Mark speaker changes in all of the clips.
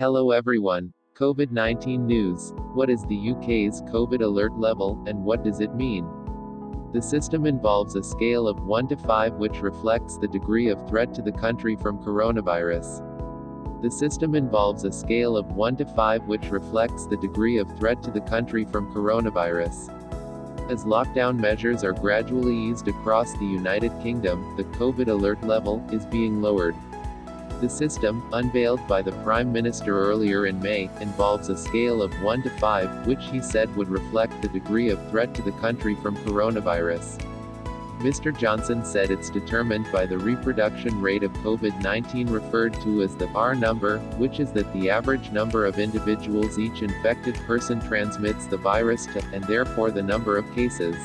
Speaker 1: Hello everyone. COVID-19 news. What is the UK's COVID alert level, and what does it mean? The system involves a scale of 1 to 5 which reflects the degree of threat to the country from coronavirus. The system involves a scale of 1 to 5 which reflects the degree of threat to the country from coronavirus. As lockdown measures are gradually eased across the United Kingdom, the COVID alert level is being lowered. The system, unveiled by the Prime Minister earlier in May, involves a scale of 1 to 5, which he said would reflect the degree of threat to the country from coronavirus. Mr. Johnson said it's determined by the reproduction rate of COVID-19 referred to as the R number, which is that the average number of individuals each infected person transmits the virus to, and therefore the number of cases.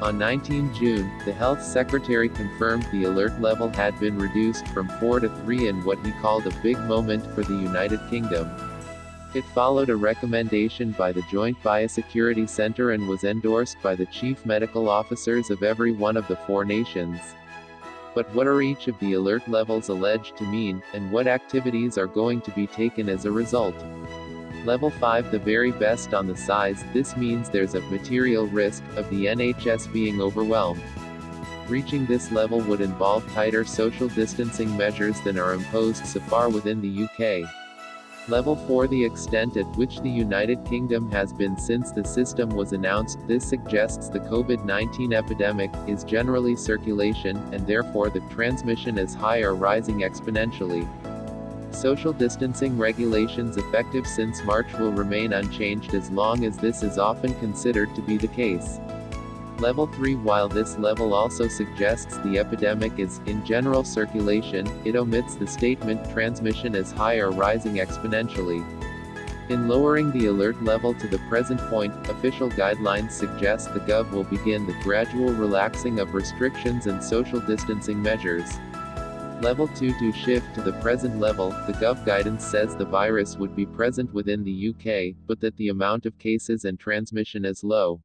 Speaker 1: On 19 June, the Health Secretary confirmed the alert level had been reduced from 4 to 3 in what he called a big moment for the United Kingdom. It followed a recommendation by the Joint Biosecurity Centre and was endorsed by the chief medical officers of every one of the 4 nations. But what are each of the alert levels alleged to mean, and what activities are going to be taken as a result? Level 5, the very best on the size. This means there's a material risk of the NHS being overwhelmed. Reaching this level would involve tighter social distancing measures than are imposed so far within the UK. Level 4, the extent at which the United Kingdom has been since the system was announced. This suggests the COVID-19 epidemic is generally circulation, and therefore the transmission is high or rising exponentially. Social distancing regulations effective since March will remain unchanged as long as this is often considered to be the case. Level 3, while this level also suggests the epidemic is, in general circulation, it omits the statement transmission is high or rising exponentially. In lowering the alert level to the present point, official guidelines suggest the Gov will begin the gradual relaxing of restrictions and social distancing measures. Level 2, to shift to the present level, the Gov guidance says the virus would be present within the UK, but that the amount of cases and transmission is low.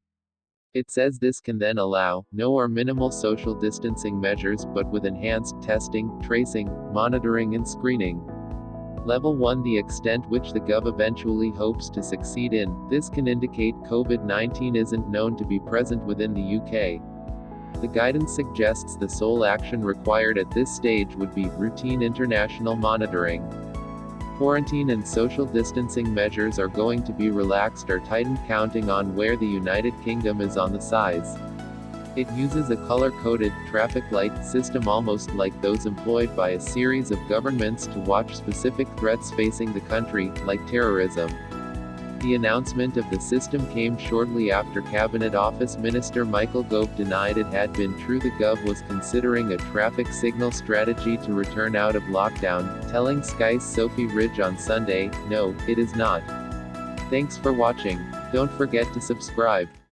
Speaker 1: It says this can then allow no or minimal social distancing measures but with enhanced testing, tracing, monitoring and screening. Level 1, the extent which the Gov eventually hopes to succeed in. This can indicate COVID-19 isn't known to be present within the UK. The guidance suggests the sole action required at this stage would be routine international monitoring. Quarantine and social distancing measures are going to be relaxed or tightened counting on where the United Kingdom is on the size. It uses a color-coded traffic light system almost like those employed by a series of governments to watch specific threats facing the country, like terrorism. The announcement of the system came shortly after Cabinet Office Minister Michael Gove denied it had been true the Gov was considering a traffic signal strategy to return out of lockdown, telling Sky's Sophie Ridge on Sunday, "No, it is not." Thanks for watching. Don't forget to subscribe.